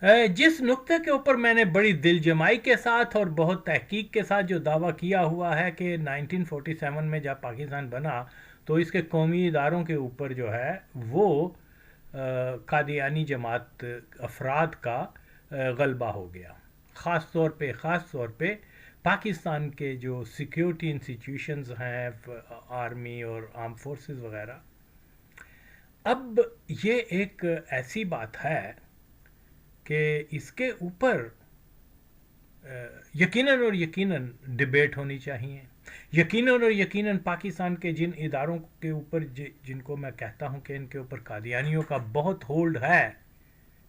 जिस नुक्ते के ऊपर मैंने बड़ी दिल जमाई के साथ और बहुत तहकीक के साथ जो दावा किया हुआ है कि 1947 में जब पाकिस्तान बना तो इसके कौमी इदारों के ऊपर जो है वो कादियानी जमात अफराद का गलबा हो गया। ख़ास तौर पे पाकिस्तान के जो सिक्योरिटी इंस्टीट्यूशंस हैं, आर्मी और आर्म फोर्सेस वगैरह। अब ये एक ऐसी बात है कि इसके ऊपर यकीनन और यकीनन डिबेट होनी चाहिए। यकीनन और यकीनन पाकिस्तान के जिन इदारों के ऊपर जिनको मैं कहता हूँ कि इनके ऊपर कादियानियों का बहुत होल्ड है,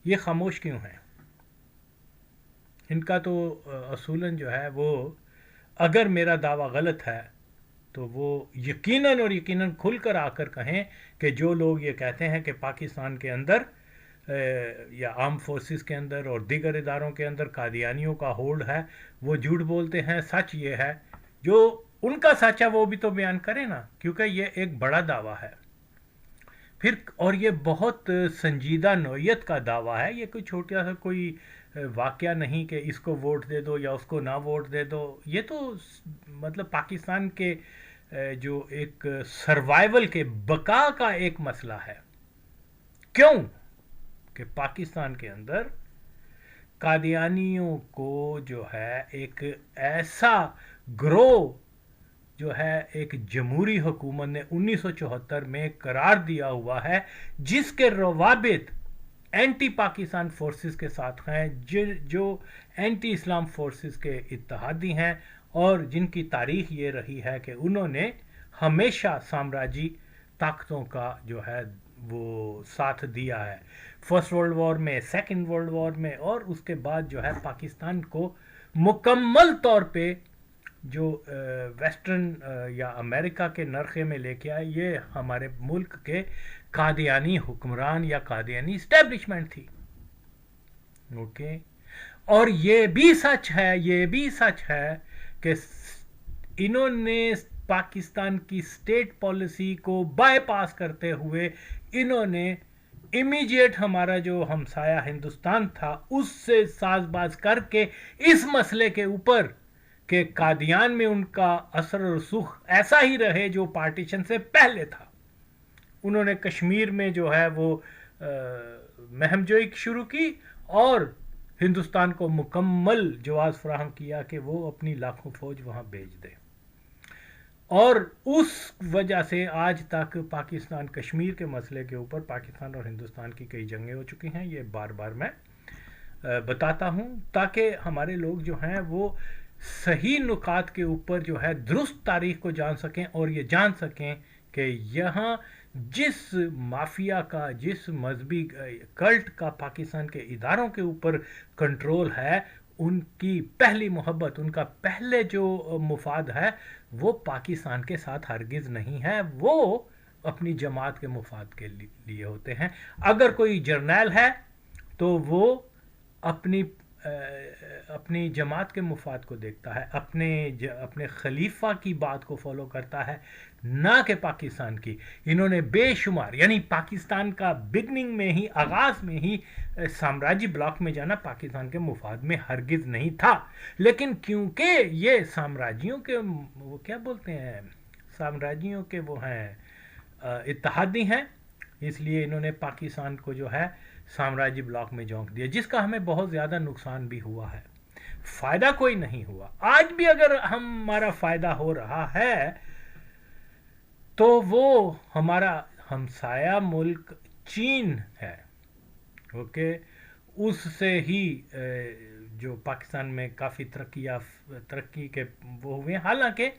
ये खामोश क्यों हैं? इनका तो असूलन जो है वो, अगर मेरा दावा गलत है तो वो यकीनन और यकीनन खुल कर आकर कहें कि जो लोग ये कहते हैं कि पाकिस्तान के अंदर या आर्म फोर्सेस के अंदर और दीगर इदारों के अंदर कादियानियों का होल्ड है, वो झूठ बोलते हैं। सच ये है, जो उनका सच है वो भी तो बयान करें ना, क्योंकि ये एक बड़ा दावा है फिर, और ये बहुत संजीदा नौयत का दावा है। ये कोई छोटा सा कोई वाक़या नहीं कि इसको वोट दे दो या उसको ना वोट दे दो। ये तो मतलब पाकिस्तान के जो एक सर्वाइवल के बका का एक मसला है। क्यों कि पाकिस्तान के अंदर कादियानियों को जो है एक ऐसा ग्रोह जो है एक जमहूरी हुकूमत ने 1974 में करार दिया हुआ है, जिसके रवाबित एंटी पाकिस्तान फोर्सेस के साथ हैं, जो एंटी इस्लाम फोर्सेस के इत्तेहादी हैं और जिनकी तारीख ये रही है कि उन्होंने हमेशा साम्राज्यी ताकतों का जो है वो साथ दिया है। फर्स्ट वर्ल्ड वॉर में, सेकंड वर्ल्ड वॉर में, और उसके बाद जो है पाकिस्तान को मुकम्मल तौर पे जो वेस्टर्न या अमेरिका के नरखे में लेके आए, ये हमारे मुल्क के कादियानी हुक्मरान या कादियानी इस्टेब्लिशमेंट थी। ओके, और ये भी सच है कि इन्होंने पाकिस्तान की स्टेट पॉलिसी को बाईपास करते हुए इन्होंने इमीडिएट हमारा जो हमसाया हिंदुस्तान था उससे साजबाज करके इस मसले के ऊपर कि कादियान में उनका असर और रसूख ऐसा ही रहे जो पार्टीशन से पहले था, उन्होंने कश्मीर में जो है वो महमजोई शुरू की और हिंदुस्तान को मुकम्मल जवाज़ फराहम किया कि वो अपनी लाखों फौज वहाँ भेज दे। और उस वजह से आज तक पाकिस्तान कश्मीर के मसले के ऊपर पाकिस्तान और हिंदुस्तान की कई जंगें हो चुकी हैं। ये बार बार मैं बताता हूँ ताकि हमारे लोग जो हैं वो सही नुकात के ऊपर जो है दुरुस्त तारीख को जान सकें और ये जान सकें कि यहाँ जिस माफिया का, जिस मजहबी कल्ट का पाकिस्तान के इदारों के ऊपर कंट्रोल है, उनकी पहली मोहब्बत, उनका पहले जो मुफाद है वो पाकिस्तान के साथ हरगिज़ नहीं है, वो अपनी जमात के मुफाद के लिए होते हैं। अगर कोई जर्नैल है तो वो अपनी जमात के मुफाद को देखता है, अपने खलीफा की बात को फॉलो करता है, ना कि पाकिस्तान की। इन्होंने बेशुमार, यानी पाकिस्तान का बिगनिंग में ही, आगाज़ में ही साम्राज्य ब्लॉक में जाना पाकिस्तान के मुफाद में हरगिज़ नहीं था। लेकिन क्योंकि ये साम्राज्यों के, वो क्या बोलते हैं, साम्राज्यों के वो हैं इत्तेहादी हैं, इसलिए इन्होंने पाकिस्तान को जो है साम्राज्य ब्लॉक में झोंक दिया, जिसका हमें बहुत ज़्यादा नुकसान भी हुआ है, फ़ायदा कोई नहीं हुआ। आज भी अगर हमारा फ़ायदा हो रहा है तो वो हमारा हमसाया मुल्क चीन है। ओके, उससे ही जो पाकिस्तान में काफ़ी तरक्की के वो हुए। हालांकि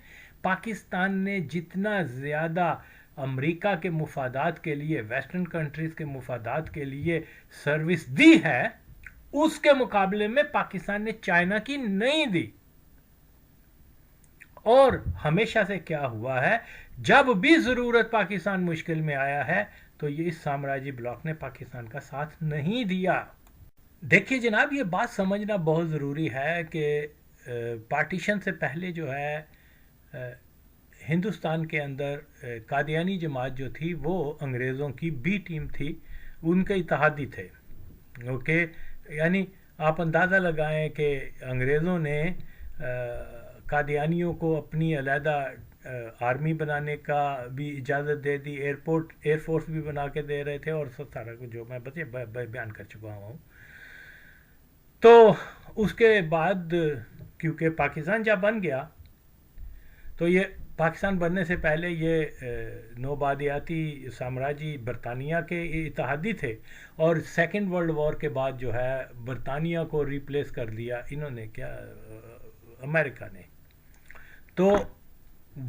पाकिस्तान ने जितना ज़्यादा अमेरिका के मुफादात के लिए, वेस्टर्न कंट्रीज़ के मुफादात के लिए सर्विस दी है, उसके मुकाबले में पाकिस्तान ने चाइना की नहीं दी। और हमेशा से क्या हुआ है, जब भी ज़रूरत पाकिस्तान मुश्किल में आया है तो ये इस साम्राज्य ब्लॉक ने पाकिस्तान का साथ नहीं दिया। देखिए जनाब, ये बात समझना बहुत ज़रूरी है कि पार्टीशन से पहले जो है हिंदुस्तान के अंदर कादियानी जमात जो थी वो अंग्रेज़ों की बी टीम थी, उनके इत्तेहादी थे। ओके, یعنی آپ اندازہ لگائیں کہ انگریزوں نے قادیانیوں کو اپنی علیحدہ آرمی بنانے کا بھی اجازت دے دی، ایئر فورس بھی بنا کے دے رہے تھے، اور سارا کچھ جو میں بیان کر چکا ہوں. تو اس کے بعد کیونکہ پاکستان جب بن گیا تو یہ پاکستان بننے سے پہلے یہ نوبادیاتی سامراجی برطانیہ کے اتحادی تھے، اور سیکنڈ ورلڈ وار کے بعد جو ہے برطانیہ کو ریپلیس کر دیا انہوں نے، کیا امریکہ نے. تو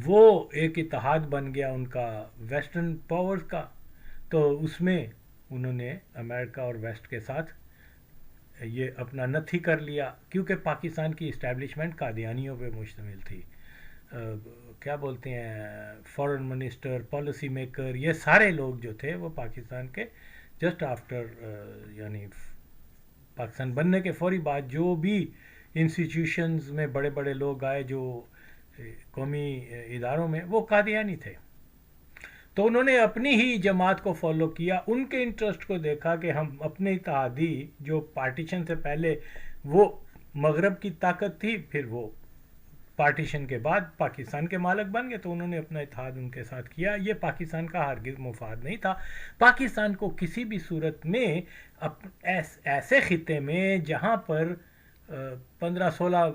وہ ایک اتحاد بن گیا ان کا ویسٹرن پاورز کا. تو اس میں انہوں نے امریکہ اور ویسٹ کے ساتھ یہ اپنا نتھی کر لیا، کیونکہ پاکستان کی اسٹیبلشمنٹ قادیانیوں پہ مشتمل تھی. کیا بولتے ہیں، فورن منسٹر، پالیسی میکر، یہ سارے لوگ جو تھے وہ پاکستان کے جسٹ آفٹر یعنی پاکستان بننے کے فوری بعد جو بھی انسٹیٹیوشنز میں بڑے بڑے لوگ آئے جو قومی اداروں میں، وہ قادیانی تھے. تو انہوں نے اپنی ہی جماعت کو فالو کیا، ان کے انٹرسٹ کو دیکھا کہ ہم اپنے اتحادی جو پارٹیشن سے پہلے وہ مغرب کی طاقت تھی، پھر وہ پارٹیشن کے بعد پاکستان کے مالک بن گئے، تو انہوں نے اپنا اتحاد ان کے ساتھ کیا. یہ پاکستان کا ہرگز مفاد نہیں تھا. پاکستان کو کسی بھی صورت میں ایسے خطے میں جہاں پر 15-16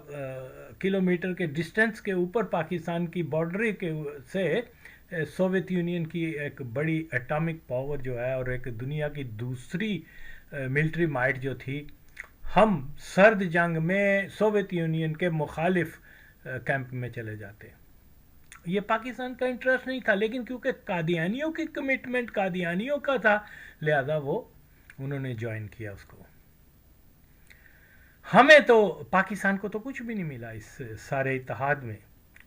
کلومیٹر کے ڈسٹنس کے اوپر پاکستان کی باؤنڈری کے سے سوویت یونین کی ایک بڑی ایٹامک پاور جو ہے اور ایک دنیا کی دوسری ملٹری مائٹ جو تھی، ہم سرد جنگ میں سوویت یونین کے مخالف کیمپ میں چلے جاتے. یہ پاکستان کا انٹرسٹ نہیں تھا، لیکن کیونکہ قادیانیوں کی کمٹمنٹ قادیانیوں کا تھا، لہذا وہ انہوں نے جوائن کیا اس کو. ہمیں تو پاکستان کو تو کچھ بھی نہیں ملا اس سارے اتحاد میں،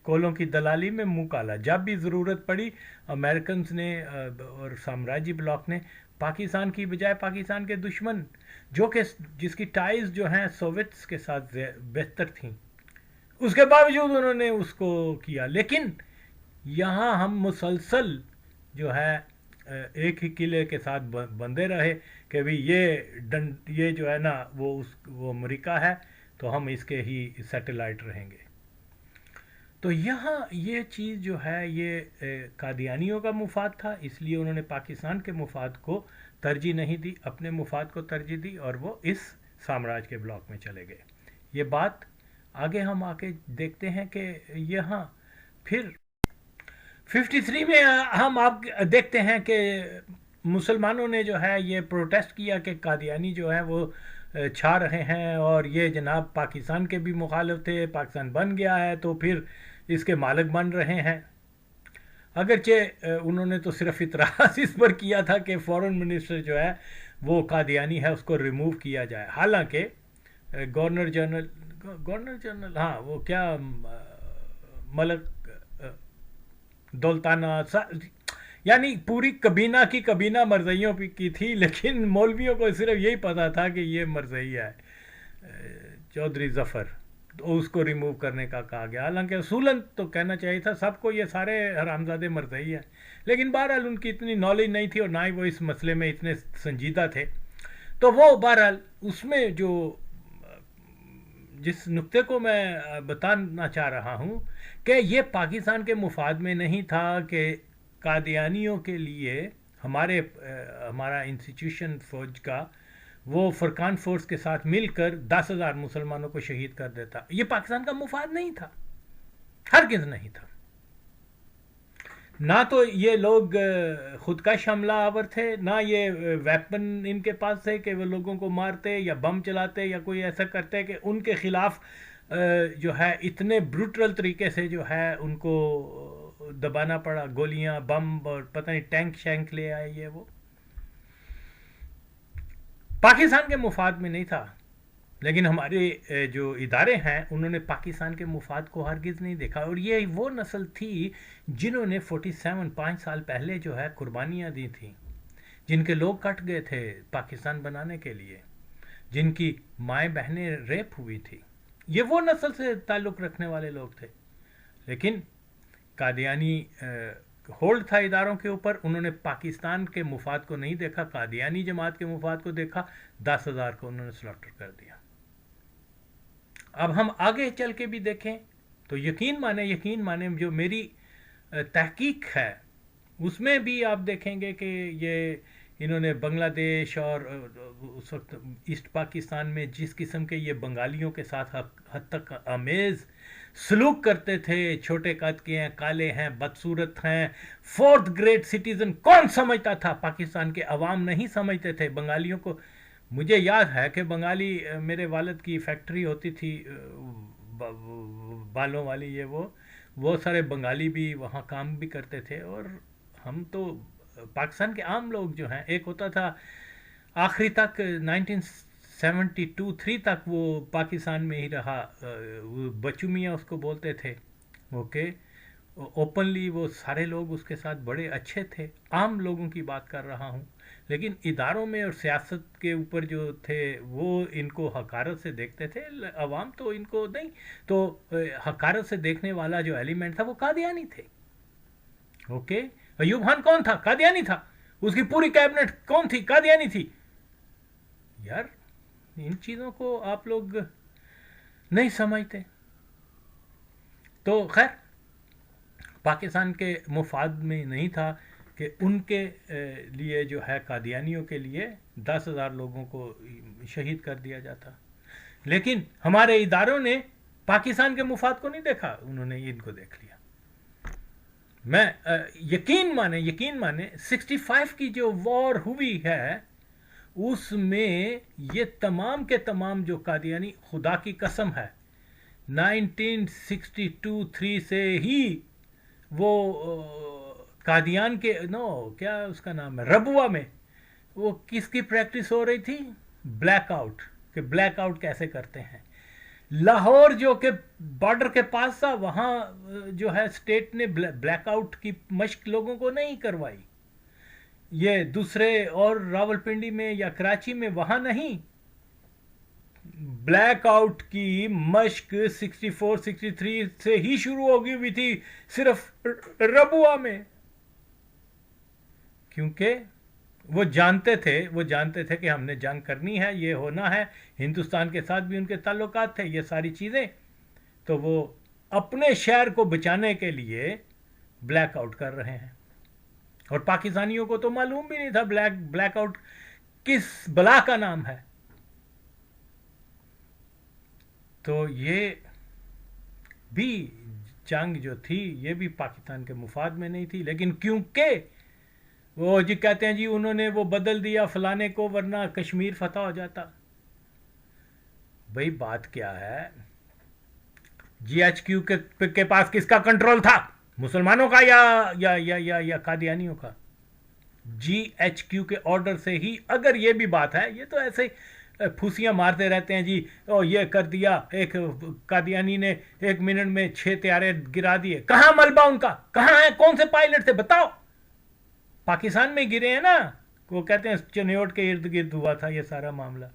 کولوں کی دلالی میں منہ کالا. جب بھی ضرورت پڑی امریکنز نے اور سامراجی بلاک نے پاکستان کی بجائے پاکستان کے دشمن جو کہ جس کی ٹائز جو ہیں سوویتس کے ساتھ بہتر تھیں، اس کے باوجود انہوں نے اس کو کیا. لیکن یہاں ہم مسلسل جو ہے ایک ہی قلعے کے ساتھ بندے رہے کہ بھی یہ جو ہے نا وہ امریکہ ہے، تو ہم اس کے ہی سیٹلائٹ رہیں گے. تو یہاں یہ چیز جو ہے یہ قادیانیوں کا مفاد تھا، اس لیے انہوں نے پاکستان کے مفاد کو ترجیح نہیں دی، اپنے مفاد کو ترجیح دی، اور وہ اس سامراج کے بلاک میں چلے گئے. یہ بات آگے ہم آ کے دیکھتے ہیں کہ یہاں پھر 53 میں ہم آپ دیکھتے ہیں کہ مسلمانوں نے جو ہے یہ پروٹیسٹ کیا کہ قادیانی جو ہے وہ چھا رہے ہیں، اور یہ جناب پاکستان کے بھی مخالف تھے، پاکستان بن گیا ہے تو پھر اس کے مالک بن رہے ہیں. اگرچہ انہوں نے تو صرف اعتراض اس پر کیا تھا کہ فورن منسٹر جو ہے وہ قادیانی ہے، اس کو ریموو کیا جائے. حالانکہ گورنر جنرل ہاں وہ کیا ملک دولتانہ یعنی پوری کابینہ کی کابینہ مرزائیوں کی تھی، لیکن مولویوں کو صرف یہی پتا تھا کہ یہ مرزائی ہے چودھری ظفر، تو اس کو ریموو کرنے کا کہا گیا. حالانکہ اصولاً تو کہنا چاہیے تھا سب کو یہ سارے حرامزادے مرزائی ہیں، لیکن بہرحال ان کی اتنی نالج نہیں تھی اور نہ ہی وہ اس مسئلے میں اتنے سنجیدہ تھے. تو وہ بہرحال اس میں جو جس نقطے کو میں بتانا چاہ رہا ہوں کہ یہ پاکستان کے مفاد میں نہیں تھا کہ قادیانیوں کے لیے ہمارا انسٹیٹیوشن فوج کا وہ فرقان فورس کے ساتھ مل کر 10,000 مسلمانوں کو شہید کر دیتا. یہ پاکستان کا مفاد نہیں تھا، ہرگز نہیں تھا. نہ تو یہ لوگ خودکش حملہ آور تھے، نہ یہ ویپن ان کے پاس تھے کہ وہ لوگوں کو مارتے یا بم چلاتے یا کوئی ایسا کرتے کہ ان کے خلاف جو ہے اتنے بروٹل طریقے سے جو ہے ان کو دبانا پڑا، گولیاں، بم اور پتہ نہیں ٹینک شینک لے آئے. یہ وہ پاکستان کے مفاد میں نہیں تھا. لیکن ہمارے جو ادارے ہیں انہوں نے پاکستان کے مفاد کو ہرگز نہیں دیکھا. اور یہ وہ نسل تھی جنہوں نے 5 سال پہلے جو ہے قربانیاں دی تھیں، جن کے لوگ کٹ گئے تھے پاکستان بنانے کے لیے، جن کی مائیں بہنیں ریپ ہوئی تھی. یہ وہ نسل سے تعلق رکھنے والے لوگ تھے. لیکن होल्ड था इदारों के ऊपर, उन्होंने पाकिस्तान के मुफाद को नहीं देखा, कादियानी जमात के मुफाद को देखा, 10,000 को उन्होंने स्लॉटर कर दिया। अब हम आगे चल के भी देखें तो यकीन माने जो मेरी तहकीक है उसमें भी आप देखेंगे कि ये इन्होंने बांग्लादेश और उस वक्त ईस्ट पाकिस्तान में जिस किस्म के ये बंगालियों के साथ हद तक अमेज़ सलूक करते थे, छोटे कद के हैं, काले हैं, बदसूरत हैं, फोर्थ ग्रेड सिटीज़न कौन समझता था? पाकिस्तान के अवाम नहीं समझते थे बंगालियों को। मुझे याद है कि बंगाली, मेरे वालिद की फैक्ट्री होती थी बालों वाली, ये वो सारे बंगाली भी वहाँ काम भी करते थे। और हम तो पाकिस्तान के आम लोग जो हैं, एक होता था आखिरी तक 1972-3 तक वो पाकिस्तान में ही रहा, वो बच्चू मियाँ उसको बोलते थे, ओके, ओपनली वो सारे लोग उसके साथ बड़े अच्छे थे। आम लोगों की बात कर रहा हूँ, लेकिन इदारों में और सियासत के ऊपर जो थे वो इनको हकारत से देखते थे, अवाम तो इनको नहीं। तो हकारत से देखने वाला जो एलिमेंट था वो कादियानी थे, ओके। अयूब खान कौन था? कादियानी था। उसकी पूरी कैबिनेट कौन थी? कादियानी थी। यार इन चीज़ों को आप लोग नहीं समझते। तो खैर पाकिस्तान के मुफाद में नहीं था कि उनके लिए जो है कादियानियों के लिए 10,000 लोगों को शहीद कर दिया जाता, लेकिन हमारे इदारों ने पाकिस्तान के मुफाद को नहीं देखा, उन्होंने इनको देख लिया। मैं यकीन माने 65 की जो वॉर हुई है उसमें ये तमाम के तमाम जो कादियानी, खुदा की कसम है 1962-3 से ही वो कादियान के क्या उसका नाम है, रबुआ में वो किसकी प्रैक्टिस हो रही थी? ब्लैकआउट, कि ब्लैकआउट कैसे करते हैं। लाहौर जो के बॉर्डर के पास था, वहाँ जो है स्टेट ने ब्लैकआउट की मश्क लोगों को नहीं करवाई। ये दूसरे और रावलपिंडी में या कराची में वहाँ नहीं, ब्लैकआउट की मश्क 64-63 से ही शुरू हो गई हुई थी सिर्फ रबुआ में, क्योंकि वो जानते थे कि हमने जंग करनी है, ये होना है। हिंदुस्तान के साथ भी उनके ताल्लुकात थे, ये सारी चीज़ें। तो वो अपने शहर को बचाने के लिए ब्लैकआउट कर रहे हैं, और पाकिस्तानियों को तो मालूम भी नहीं था ब्लैकआउट किस बला का नाम है। तो ये भी जंग जो थी ये भी पाकिस्तान के मुफाद में नहीं थी, लेकिन क्योंकि वो जी कहते हैं जी उन्होंने वो बदल दिया फलाने को, वरना कश्मीर फतह हो जाता। भाई बात क्या है, जीएचक्यू के पास किसका कंट्रोल था? मुसलमानों का या कादियानियों का? जीएचक्यू के ऑर्डर से ही। अगर ये भी बात है, ये तो ऐसे फूसियां मारते रहते हैं जी, ओ ये कर दिया, एक कादियानी ने 1 मिनट में 6 त्यारे गिरा दिए। कहां मलबा उनका? कहां है? कौन से पायलट थे? बताओ। पाकिस्तान में गिरे हैं ना, वो कहते हैं चनियोट के इर्द गिर्द हुआ था ये सारा मामला।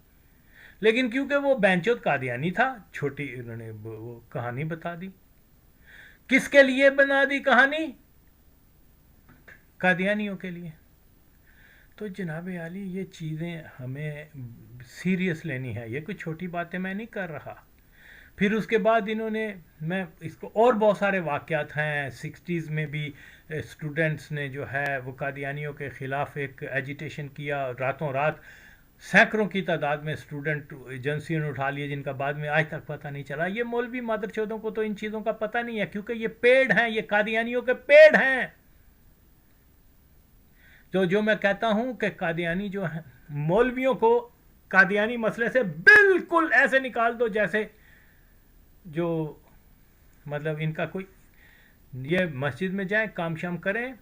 लेकिन क्योंकि वो बेंचोत कादियानी था, छोटी उन्होंने वो कहानी बता दी। किसके लिए बना दी कहानी? कादियानियों के लिए। तो जनाब आली ये चीज़ें हमें सीरियस लेनी है, ये कोई छोटी बातें मैं नहीं कर रहा। फिर उसके बाद इन्होंने, मैं इसको और बहुत सारे वाक़यात हैं, 60s में भी स्टूडेंट्स ने जो है वो कादियानियों के ख़िलाफ़ एक एजिटेशन किया, रातों रात सैकड़ों की तादाद में स्टूडेंट एजेंसियों ने उठा लिए, जिनका बाद में आज तक पता नहीं चला। ये मौलवी मादरचोदों को तो इन चीज़ों का पता नहीं है, क्योंकि ये पेड़ हैं, ये कादियानियों के पेड़ हैं। तो जो मैं कहता हूं कि कादियानी जो है, मौलवियों को कादियानी मसले से बिल्कुल ऐसे निकाल दो जैसे जो मतलब इनका कोई, ये मस्जिद में जाएं, काम शाम करें।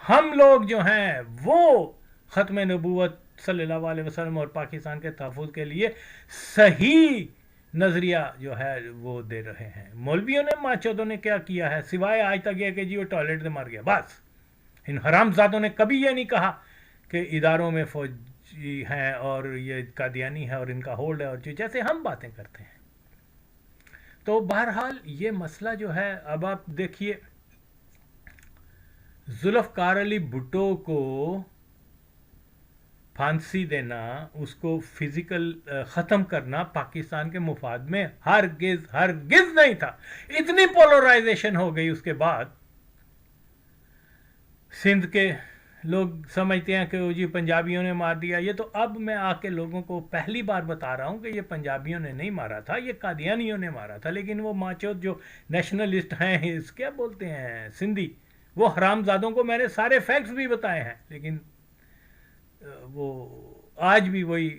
हम लोग जो हैं वो ख़त्म नबूवत सल्लल्लाहु अलैहि वसल्लम और पाकिस्तान के तहफ़्फ़ुज़ के लिए सही नज़रिया जो है वो दे रहे हैं। मौलवियों ने, माचोदों ने क्या किया है, सिवाय आज तक ये कि जी वो टॉयलेट से मर गया, बस। इन हरामजादों ने कभी ये नहीं कहा कि इदारों में फौजी हैं और ये कादियानी है और इनका होल्ड है, और जैसे हम बातें करते हैं। तो बहरहाल ये मसला जो है, अब आप देखिए जुल्फ़कार अली भुट्टो को फांसी देना, उसको फिजिकल ख़त्म करना पाकिस्तान के मुफाद में हरगिज़ हरगिज़ नहीं था। इतनी पोलराइजेशन हो गई उसके बाद, सिंध के लोग समझते हैं कि वो जी पंजाबियों ने मार दिया। ये तो अब मैं आके लोगों को पहली बार बता रहा हूँ कि ये पंजाबियों ने नहीं मारा था, ये कादियानियों ने मारा था। लेकिन वो माचो जो नेशनलिस्ट हैं, इस क्या बोलते हैं, सिंधी, वो हरामजादों को मैंने सारे फैक्ट्स भी बताए हैं, लेकिन वो आज भी वही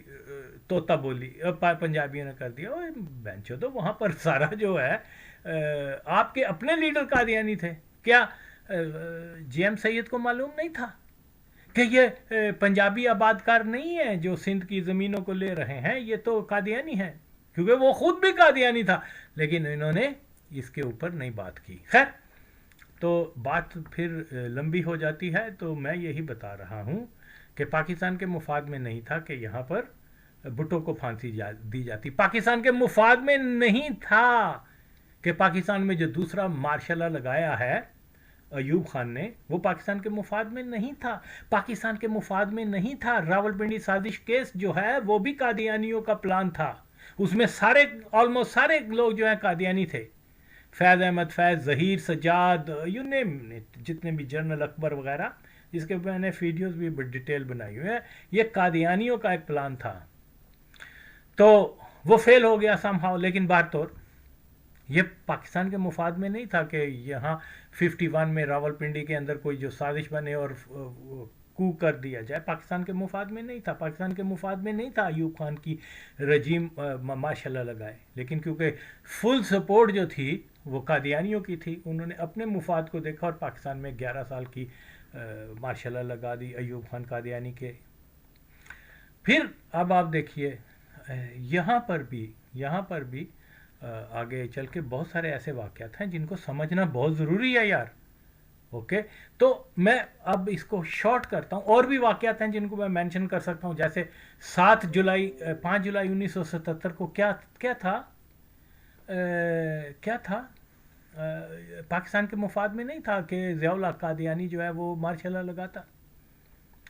तोता बोली पंजाबियों ने कर दिया। बेंचो तो वहाँ पर सारा जो है आपके अपने लीडर कादियानी थे। क्या जेएम सैयद को मालूम नहीं था कि ये पंजाबी आबादकार नहीं है जो सिंध की ज़मीनों को ले रहे हैं, ये तो कादियानी हैं, क्योंकि वो खुद भी कादियानी था। लेकिन इन्होंने इसके ऊपर नहीं बात की। खैर, तो बात फिर लंबी हो जाती है। तो मैं यही बता रहा हूँ कि पाकिस्तान के मुफाद में नहीं था कि यहाँ पर भुट्टो को फांसी दी जाती। पाकिस्तान के मुफाद में नहीं था कि पाकिस्तान में जो दूसरा मार्शल लॉ लगाया है अयूब खान ने, वो पाकिस्तान के मुफाद में नहीं था। पाकिस्तान के मुफाद में नहीं था। रावलपिंडी साजिश केस जो है वो भी कादियानियों का प्लान था। उसमें सारे ऑलमोस्ट सारे लोग जो हैं कादियानी थे। Faiz Ahmad, Faiz, Zaheer, Sajjad, you name it, जितने भी जनरल अकबर वगैरह, जिसके मैंने वीडियोस भी डिटेल बनाई हुई है, ये कादियानियों का एक प्लान था। तो वो फेल हो गया समहाउ। लेकिन बात तो ये पाकिस्तान के मुफाद में नहीं था कि यहाँ 51 में रावलपिंडी के अंदर कोई जो साजिश बने और कू कर दिया जाए। पाकिस्तान के मुफाद में नहीं था। पाकिस्तान के मुफाद में नहीं था अयूब खान की रजीम माशाल्लाह लगाए। लेकिन क्योंकि फुल सपोर्ट जो थी वो कादियानियों की थी, उन्होंने अपने मुफाद को देखा और पाकिस्तान में 11 साल की माशाल्लाह लगा दी अयूब खान कादियानी के। फिर अब आप देखिए यहाँ पर भी आगे चल के बहुत सारे ऐसे वाक़यात हैं जिनको समझना बहुत ज़रूरी है यार। ओके, तो मैं अब इसको शॉर्ट करता हूँ। और भी वाक़यात हैं जिनको मैं मेंशन कर सकता हूँ, जैसे 5 जुलाई 1977 को क्या था पाकिस्तान के मुफाद में नहीं था कि ज़ियाउल हक कादियानी जो है वो मार्शल लॉ लगाता।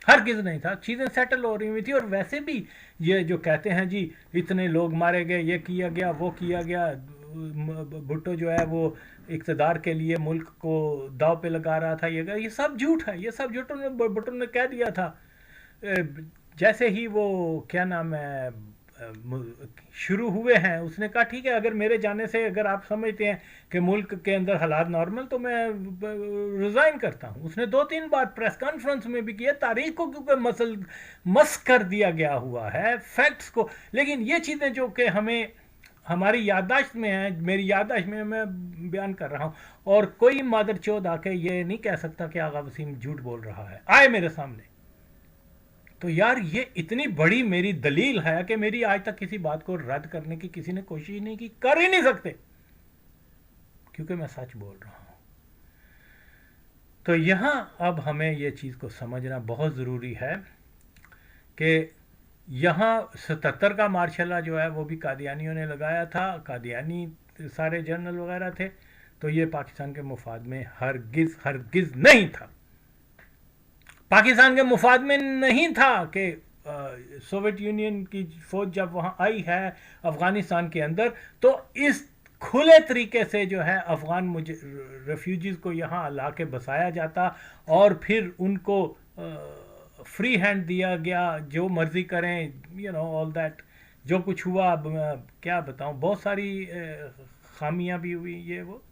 हरगिज़ नहीं था। चीज़ें सेटल हो रही हुई थी। और वैसे भी ये जो कहते हैं जी इतने लोग मारे गए, ये किया गया, वो किया गया, भुट्टो जो है वो इक़्तिदार के लिए मुल्क को दाव पे लगा रहा था, ये सब झूठ है। ये सब भुट्टो ने कह दिया था। जैसे ही वो क्या नाम है शुरू हुए हैं, उसने कहा ठीक है, अगर मेरे जाने से अगर आप समझते हैं कि मुल्क के अंदर हालात नॉर्मल, तो मैं रिज़ाइन करता हूं। उसने 2-3 बार प्रेस कॉन्फ्रेंस में भी किया। तारीख को क्योंकि मस कर दिया गया हुआ है, फैक्ट्स को। लेकिन ये चीज़ें जो कि हमें हमारी याददाश्त में है, मेरी याददाश्त में मैं बयान कर रहा हूँ, और कोई मादर चौध आके ये नहीं कह सकता कि आगा वसीम झूठ बोल रहा है, आए मेरे सामने। तो यार ये इतनी बड़ी मेरी दलील है कि मेरी आज तक किसी बात को रद्द करने की किसी ने कोशिश नहीं की, कर ही नहीं सकते, क्योंकि मैं सच बोल रहा हूं। तो यहां अब हमें यह चीज को समझना बहुत जरूरी है कि यहां 77 का मार्शल लॉ जो है वो भी कादियानियों ने लगाया था। कादियानी सारे जनरल वगैरह थे। तो ये पाकिस्तान के मुफाद में हरगिज नहीं था। पाकिस्तान के मुफाद में नहीं था कि सोवियत यूनियन की फौज जब वहां आई है अफगानिस्तान के अंदर, तो इस खुले तरीके से जो है अफगान रेफ्यूजीज को यहाँ ला के बसाया जाता और फिर उनको फ्री हैंड दिया गया, जो मर्जी करें, यू नो ऑल दैट। जो कुछ हुआ अब क्या बताऊं, बहुत सारी खामियां भी हुई ये वो।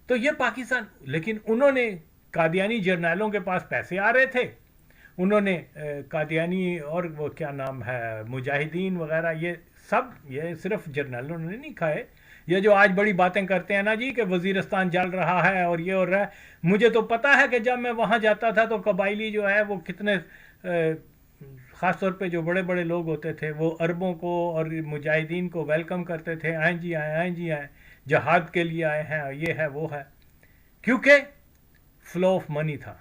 तो ये पाकिस्तान, लेकिन उन्होंने कादियानी जर्नैलों के पास पैसे आ रहे थे, उन्होंने कादियानी और वो क्या नाम है मुजाहिदीन वगैरह, ये सिर्फ जर्नैलों ने नहीं खाए। ये जो आज बड़ी बातें करते हैं ना जी कि वजीरिस्तान जल रहा है और ये हो रहा है, मुझे तो पता है कि जब मैं वहाँ जाता था तो कबाइली जो है वो कितने ख़ास तौर पे जो बड़े बड़े लोग होते थे वो अरबों को और मुजाहिदीन को वेलकम करते थे, आए जी आए, आए जी आए, जहाद के लिए आए हैं, ये है वो है, क्योंकि फ्लो ऑफ मनी था।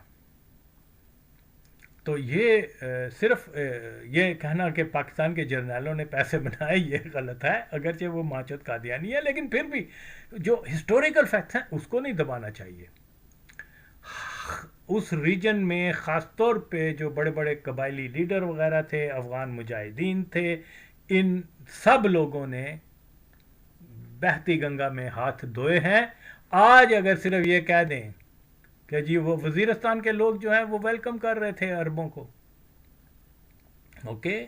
तो ये सिर्फ ये कहना कि पाकिस्तान के जर्नैलों ने पैसे बनाए, ये गलत है, अगरचे वो माचद कादियानी है, लेकिन फिर भी जो हिस्टोरिकल फैक्ट्स हैं उसको नहीं दबाना चाहिए। उस रीजन में ख़ास तौर पे जो बड़े बड़े कबायली लीडर वगैरह थे, अफ़गान मुजाहिदीन थे, इन सब लोगों ने बहती गंगा में हाथ धोए हैं। आज अगर सिर्फ ये कह दें कि जी वो वज़ीरिस्तान के लोग जो हैं वो वेलकम कर रहे थे अरबों को, ओके,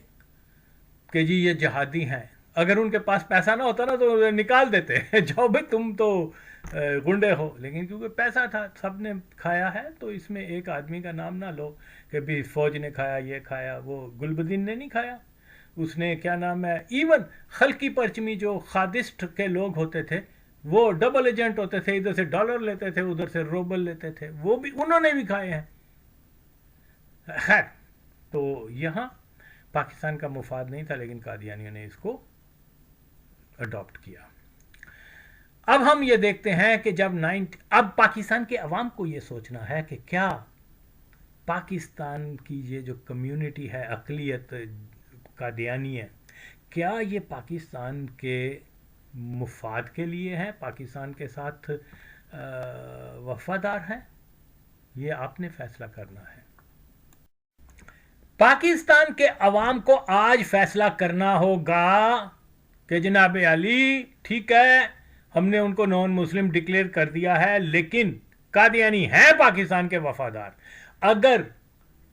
कि जी ये जहादी हैं, अगर उनके पास पैसा ना होता ना तो निकाल देते जाओ भाई तुम तो गुंडे हो, लेकिन क्योंकि पैसा था सब ने खाया है, तो इसमें एक आदमी का नाम ना लो कि भी फौज ने खाया, ये खाया, वो गुलबदीन ने नहीं खाया, उसने क्या नाम है, इवन खल्की परचमी जो खादिस्ट के लोग होते थे वो डबल एजेंट होते थे, इधर से डॉलर लेते थे उधर से रूबल लेते थे, वो भी उन्होंने भी खाए हैं। खैर, तो यहाँ पाकिस्तान का मुफाद नहीं था, लेकिन कादियानियों ने इसको अडॉप्ट किया। अब हम ये देखते हैं कि जब अब पाकिस्तान के अवाम को ये सोचना है कि क्या पाकिस्तान की ये जो कम्युनिटी है, अक़लियत कादियानी है, क्या ये पाकिस्तान के मुफाद के लिए है, पाकिस्तान के साथ वफादार है? ये आपने फैसला करना है। पाकिस्तान के अवाम को आज फैसला करना होगा कि जनाब अली ठीक है, हमने उनको नॉन मुस्लिम डिक्लेयर कर दिया है, लेकिन कादियानी हैं पाकिस्तान के वफादार। अगर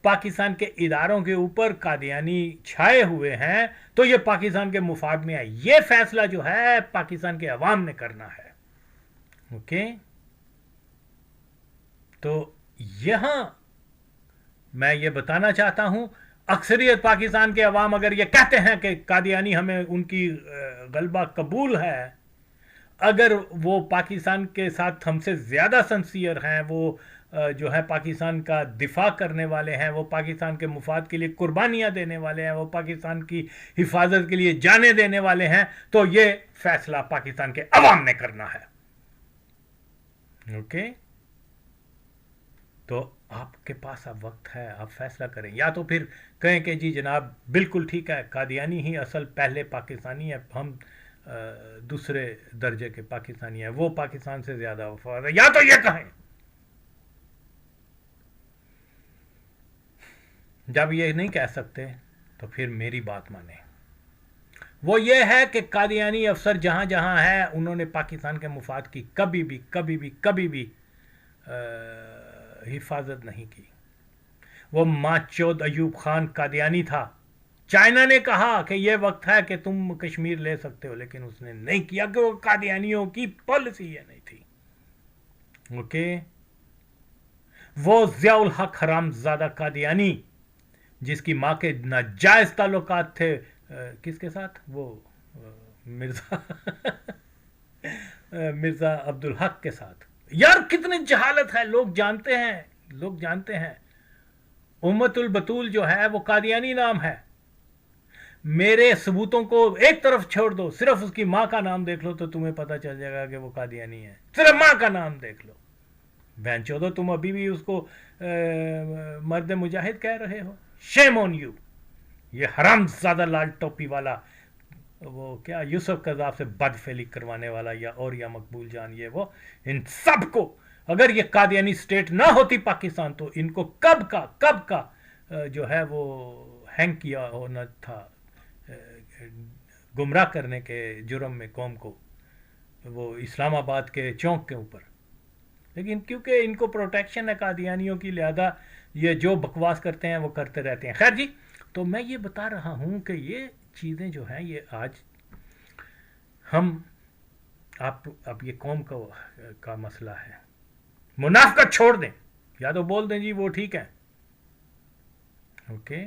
पाकिस्तान के इदारों के ऊपर कादियानी छाए हुए हैं तो ये पाकिस्तान के मुफाद में है। ये फैसला जो है पाकिस्तान के अवाम ने करना है, ओके। तो यहां मैं ये बताना चाहता हूं, अक्सरियत पाकिस्तान के अवाम अगर ये कहते हैं कि कादियानी हमें उनकी गलबा कबूल है, अगर वो पाकिस्तान के साथ हमसे ज़्यादा सिंसियर हैं, वो जो है पाकिस्तान का दिफा करने वाले हैं, वो पाकिस्तान के मुफाद के लिए कुर्बानियाँ देने वाले हैं, वो पाकिस्तान की हिफाजत के लिए जाने देने वाले हैं, तो ये फैसला पाकिस्तान के अवाम ने करना है, ओके। तो आपके पास अब वक्त है, आप फैसला करें, या तो फिर कहें कि जी जनाब बिल्कुल ठीक है, कादियानी ही असल पहले पाकिस्तानी है, हम दूसरे दर्जे के पाकिस्तानी है, वो पाकिस्तान से ज्यादा वफादार है, या तो ये कहें। जब ये नहीं कह सकते तो फिर मेरी बात माने, वो ये है कि कादियानी अफसर जहां जहां है उन्होंने पाकिस्तान के मुफाद की कभी भी हिफाजत नहीं की। वो माचौद अयूब खान कादियानी था, चाइना ने कहा कि यह वक्त है कि तुम कश्मीर ले सकते हो, लेकिन उसने नहीं किया कि वो कादियानियों की पॉलिसी ये नहीं थी, ओके। वो ज़ियाउल हक हरामज़ादा कादियानी जिसकी माँ के नाजायज ताल्लुकात थे किसके साथ, वो मिर्ज़ा अब्दुल हक के साथ। यार कितनी जहालत है, लोग जानते हैं। उम्मतुल बतूल जो है वो कादियानी नाम है। मेरे सबूतों को एक तरफ छोड़ दो, सिर्फ उसकी माँ का नाम देख लो तो तुम्हें पता चल जाएगा कि वो कादियानी है। सिर्फ माँ का नाम देख लो, बहन चोदो तुम अभी भी उसको मर्द मुजाहिद कह रहे हो। Shame on you. ये हरामज़ादा लाल टोपी वाला, वो क्या यूसुफ कज़ाब से बदफेली करवाने वाला या मकबूल जान, ये वो, इन सब को अगर ये कादियानी स्टेट ना होती पाकिस्तान तो इनको कब का जो है वो हैंग किया होना था, गुमराह करने के जुर्म में कौम को, वो इस्लामाबाद के चौक के ऊपर। लेकिन क्योंकि इनको प्रोटेक्शन है कादियानियों की, लिहाजा ये जो बकवास करते हैं वो करते रहते हैं। खैर जी, तो मैं ये बता रहा हूँ कि ये चीज़ें जो हैं ये आज अब ये कौम का मसला है। मुनाफिकत छोड़ दें, या तो बोल दें जी वो ठीक है, ओके।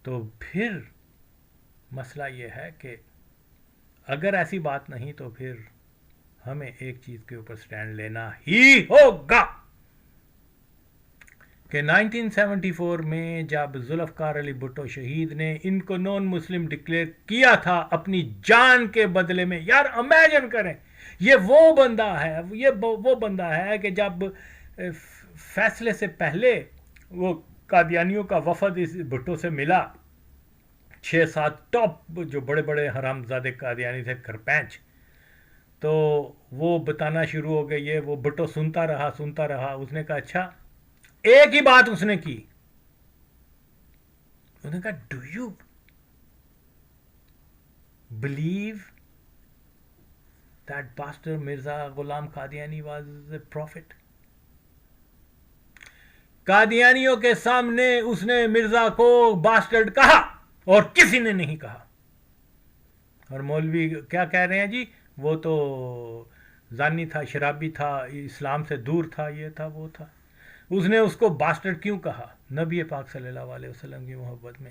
तो फिर मसला ये है कि अगर ऐसी बात नहीं तो फिर हमें एक चीज़ के ऊपर स्टैंड लेना ही होगा कि 1974 में जब जुल्फ़िकार अली भुट्टो शहीद ने इनको नॉन मुस्लिम डिक्लेयर किया था अपनी जान के बदले में, यार इमेजिन करें, ये वो बंदा है कि जब फैसले से पहले वो कादियानियों का वफद इस भुट्टो से मिला, 6-7 टॉप जो बड़े बड़े हरामजादे कादियानी थे, खरपैंच, تو وہ بتانا شروع ہو گئی ہے. وہ بھٹو سنتا رہا. اس نے کہا اچھا ایک ہی بات اس نے کی. اس نے کہا do you believe that bastard Mirza Ghulam Qadiani was a profit. قادیانیوں کے سامنے اس نے مرزا کو باسٹرڈ کہا اور کسی نے نہیں کہا. اور مولوی کیا کہہ رہے ہیں جی وہ تو زانی تھا, شرابی تھا, اسلام سے دور تھا, یہ تھا وہ تھا. اس نے اس کو باسٹرڈ کیوں کہا؟ نبی پاک صلی اللہ علیہ وسلم کی محبت میں.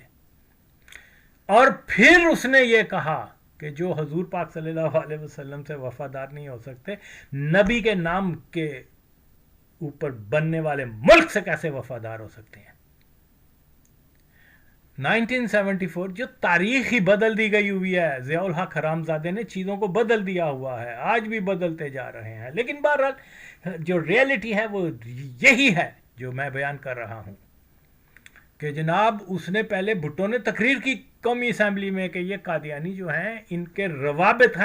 اور پھر اس نے یہ کہا کہ جو حضور پاک صلی اللہ علیہ وسلم سے وفادار نہیں ہو سکتے, نبی کے نام کے اوپر بننے والے ملک سے کیسے وفادار ہو سکتے ہیں؟ 1974 جو تاریخ ہی بدل دی گئی ہوئی ہے. ضیاء الحق حرامزادے نے چیزوں کو بدل دیا ہوا ہے, آج بھی بدلتے جا رہے ہیں. لیکن بہرحال جو ریئلٹی ہے وہ یہی ہے جو میں بیان کر رہا ہوں کہ جناب اس نے پہلے بھٹو نے تقریر کی قومی اسمبلی میں کہ یہ قادیانی جو ہیں ان کے روابط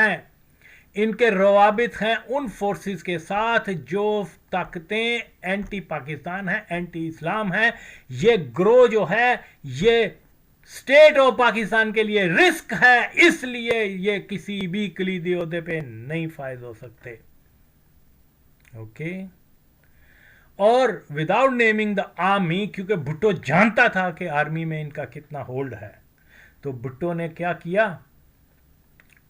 ہیں ان فورسز کے ساتھ جو طاقتیں اینٹی پاکستان ہیں, اینٹی اسلام ہیں. یہ گروہ جو ہے یہ اسٹیٹ آف پاکستان کے لیے رسک ہے, اس لیے یہ کسی بھی کلیدی عہدے پہ نہیں فائز ہو سکتے. اوکے. اور وداؤٹ نیمنگ دا آرمی, کیونکہ بھٹو جانتا تھا کہ آرمی میں ان کا کتنا ہولڈ ہے, تو بھٹو نے کیا کیا,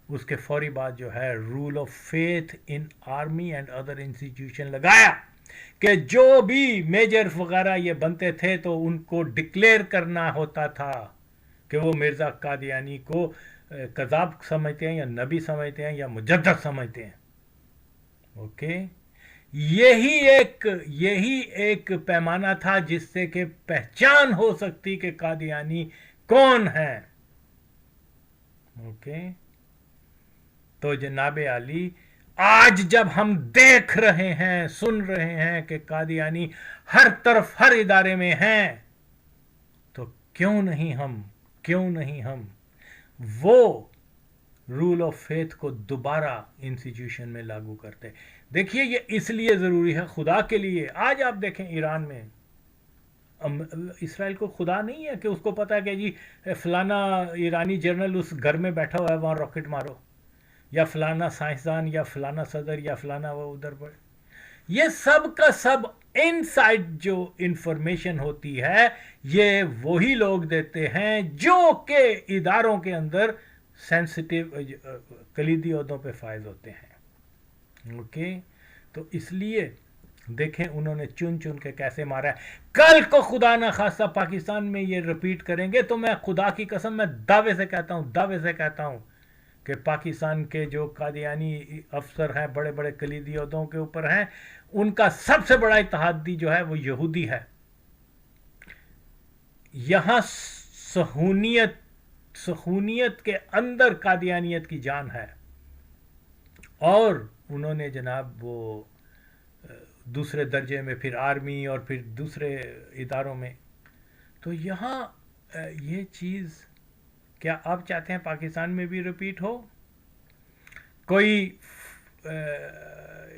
اس کے فوری بعد جو ہے rule of faith in army and other institution لگایا کہ جو بھی میجر وغیرہ یہ بنتے تھے تو ان کو ڈکلیئر کرنا ہوتا تھا کہ وہ مرزا قادیانی کو کذاب سمجھتے ہیں یا نبی سمجھتے ہیں یا مجدد سمجھتے ہیں. اوکے. یہی ایک پیمانہ تھا جس سے کہ پہچان ہو سکتی کہ قادیانی کون ہے. اوکے. تو جناب عالی آج جب ہم دیکھ رہے ہیں, سن رہے ہیں کہ قادیانی ہر طرف ہر ادارے میں ہیں, تو کیوں نہیں ہم وہ رول آف فیتھ کو دوبارہ انسٹیٹیوشن میں لاگو کرتے. دیکھیے یہ اس لیے ضروری ہے, خدا کے لیے. آج آپ دیکھیں ایران میں اسرائیل کو خدا نہیں ہے کہ اس کو پتا ہے کہ جی فلانا ایرانی جنرل اس گھر میں بیٹھا ہوا ہے, وہاں راکٹ مارو, یا فلانا سائنسدان یا فلانا صدر یا فلانا وہ ادھر پر. یہ سب کا سب ان سائڈ جو انفارمیشن ہوتی ہے یہ وہی لوگ دیتے ہیں جو کہ اداروں کے اندر سینسٹیو کلیدی عہدوں پہ فائز ہوتے ہیں. اوکے. تو اس لیے دیکھیں انہوں نے چن کے کیسے مارا ہے. کل کو خدا نہ خواستہ پاکستان میں یہ رپیٹ کریں گے تو میں خدا کی قسم میں دعوے سے کہتا ہوں کہ پاکستان کے جو قادیانی افسر ہیں بڑے بڑے کلیدی عہدوں کے اوپر ہیں, ان کا سب سے بڑا اتحادی جو ہے وہ یہودی ہے. یہاں صہیونیت کے اندر قادیانیت کی جان ہے, اور انہوں نے جناب وہ دوسرے درجے میں پھر آرمی اور پھر دوسرے اداروں میں. تو یہاں یہ چیز کیا آپ چاہتے ہیں پاکستان میں بھی ریپیٹ ہو؟ کوئی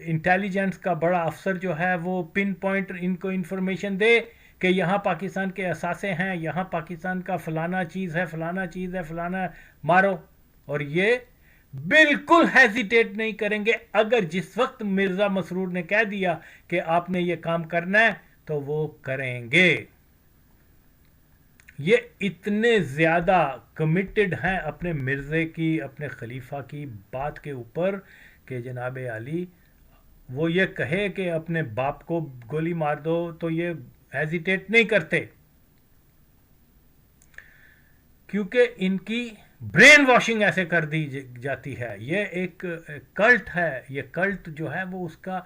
انٹیلیجنس کا بڑا افسر جو ہے وہ پن پوائنٹ ان کو انفارمیشن دے کہ یہاں پاکستان کے اثاثے ہیں, یہاں پاکستان کا فلانا چیز ہے, فلانا مارو, اور یہ بالکل ہیزیٹیٹ نہیں کریں گے. اگر جس وقت مرزا مسرور نے کہہ دیا کہ آپ نے یہ کام کرنا ہے تو وہ کریں گے. یہ اتنے زیادہ کمیٹڈ ہیں اپنے مرزے کی, اپنے خلیفہ کی بات کے اوپر کہ جناب عالی وہ یہ کہے کہ اپنے باپ کو گولی مار دو تو یہ ہیزیٹیٹ نہیں کرتے, کیونکہ ان کی برین واشنگ ایسے کر دی جاتی ہے. یہ ایک کلٹ ہے. یہ کلٹ جو ہے وہ اس کا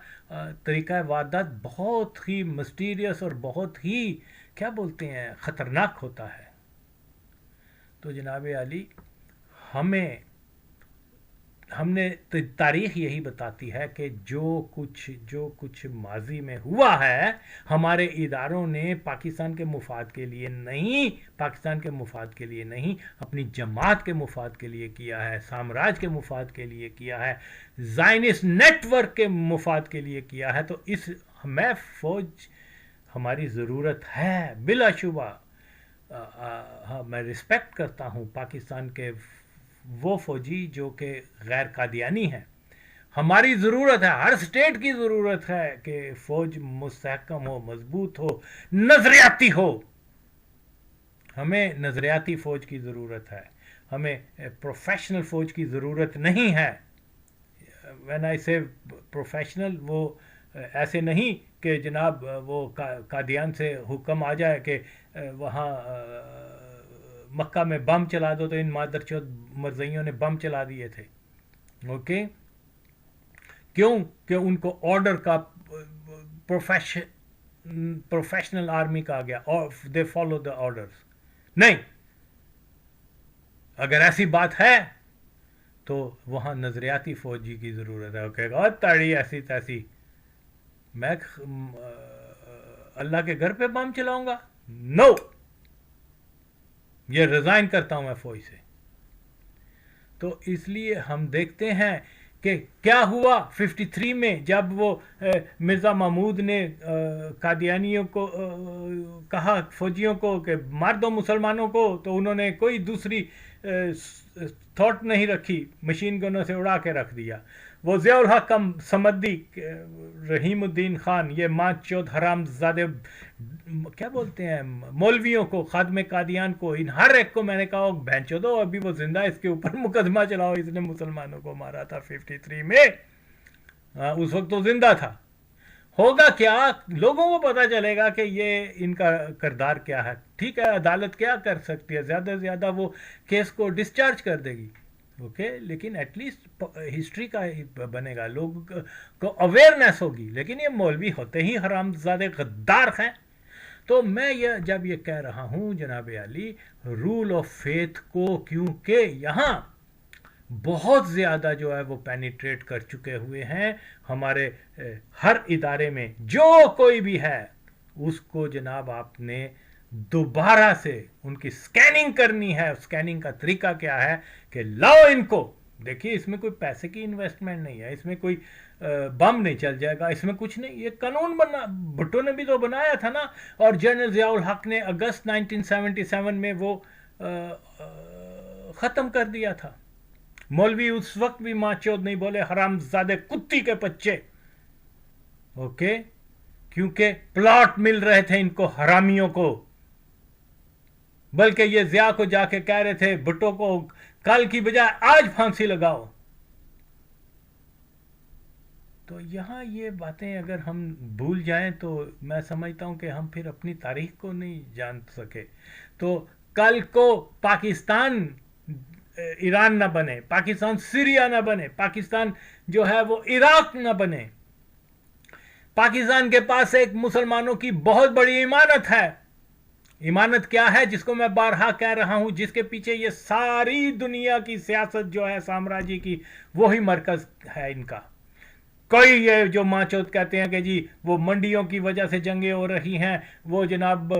طریقہ واردات بہت ہی مسٹیریس اور بہت ہی کیا بولتے ہیں خطرناک ہوتا ہے. تو جناب عالی ہم نے تاریخ یہی بتاتی ہے کہ جو کچھ ماضی میں ہوا ہے ہمارے اداروں نے پاکستان کے مفاد کے لیے نہیں، پاکستان کے مفاد کے لیے نہیں، اپنی جماعت کے مفاد کے لیے کیا ہے، سامراج کے مفاد کے لیے کیا ہے، زائنسٹ نیٹ ورک کے مفاد کے لیے کیا ہے. تو اس میں فوج ہماری ضرورت ہے بلا شبہ. ہاں میں رسپیکٹ کرتا ہوں پاکستان کے وہ فوجی جو کہ غیر قادیانی ہیں. ہماری ضرورت ہے، ہر اسٹیٹ کی ضرورت ہے کہ فوج مستحکم ہو، مضبوط ہو، نظریاتی ہو. ہمیں نظریاتی فوج کی ضرورت ہے، ہمیں پروفیشنل فوج کی ضرورت نہیں ہے. وین آئی سے پروفیشنل، وہ ایسے نہیں کہ جناب وہ قادیان سے حکم آ جائے کہ وہاں مکہ میں بم چلا دو، تو ان مادر چود مرزئیوں نے بم چلا دیے تھے. اوکے، کیوں کہ ان کو آرڈر کا پروفیشنل آرمی کہا گیا، دے فالو دا آرڈرز. نہیں، اگر ایسی بات ہے تو وہاں نظریاتی فوجی کی ضرورت ہے. اوکے گا تاڑی ایسی تیسی، میں اللہ کے گھر پہ بم چلاؤں گا؟ نو، یہ ریزائن کرتا ہوں میں فوج سے. تو اس لیے ہم دیکھتے ہیں کہ کیا ہوا 53 میں جب وہ مرزا محمود نے قادیانیوں کو کہا، فوجیوں کو، کہ مار دو مسلمانوں کو، تو انہوں نے کوئی دوسری تھاٹ نہیں رکھی، مشین گنوں سے اڑا کے رکھ دیا. وہ ضیاء الحق کا سمدی رحیم الدین خان، یہ ماں چود حرام زادے کیا بولتے ہیں مولویوں کو، خادم قادیان کو، ان ہر ایک کو میں نے کہا بہن چودو ابھی وہ زندہ، اس کے اوپر مقدمہ چلاؤ، اس نے مسلمانوں کو مارا تھا 53 میں. اس وقت تو زندہ تھا. ہوگا کیا؟ لوگوں کو پتا چلے گا کہ یہ ان کا کردار کیا ہے. ٹھیک ہے، عدالت کیا کر سکتی ہے؟ زیادہ سے زیادہ وہ کیس کو ڈسچارج کر دے گی. اوکے، لیکن ایٹ لیسٹ ہسٹری کا بنے گا، لوگوں کو اویئرنیس ہوگی. لیکن یہ مولوی ہوتے ہی حرام زادے غدار ہیں. تو میں جب یہ کہہ رہا ہوں جناب علی، رول آف فیتھ کو، کیونکہ یہاں بہت زیادہ جو ہے وہ پینیٹریٹ کر چکے ہوئے ہیں ہمارے ہر ادارے میں، جو کوئی بھی ہے اس کو جناب آپ نے دوبارہ سے ان کی سکیننگ کرنی ہے. سکیننگ کا طریقہ کیا ہے کہ لاؤ ان کو. دیکھیے اس میں کوئی پیسے کی انویسٹمنٹ نہیں ہے، اس میں کوئی بم نہیں چل جائے گا، اس میں کچھ نہیں. یہ قانون بھٹو نے بھی تو بنایا تھا نا، اور جنرل ضیاء الحق نے اگست 1977 میں وہ ختم کر دیا تھا. مولوی اس وقت بھی ماں چود نہیں بولے، حرام زادے کتی کے بچے. اوکے، کیونکہ پلاٹ مل رہے تھے ان کو، حرامیوں کو. بلکہ یہ ضیاء کو جا کے کہہ رہے تھے بھٹو کو کل کی بجائے آج پھانسی لگاؤ. تو یہاں یہ باتیں اگر ہم بھول جائیں تو میں سمجھتا ہوں کہ ہم پھر اپنی تاریخ کو نہیں جان سکے. تو کل کو پاکستان ایران نہ بنے، پاکستان سیریا نہ بنے، پاکستان جو ہے وہ عراق نہ بنے. پاکستان کے پاس ایک مسلمانوں کی بہت بڑی امانت ہے. امانت کیا ہے؟ جس کو میں بارہا کہہ رہا ہوں، جس کے پیچھے یہ ساری دنیا کی سیاست جو ہے سامراجی کی، وہی مرکز ہے ان کا. کوئی یہ جو ماں چوت کہتے ہیں کہ جی وہ منڈیوں کی وجہ سے جنگیں ہو رہی ہیں، وہ جناب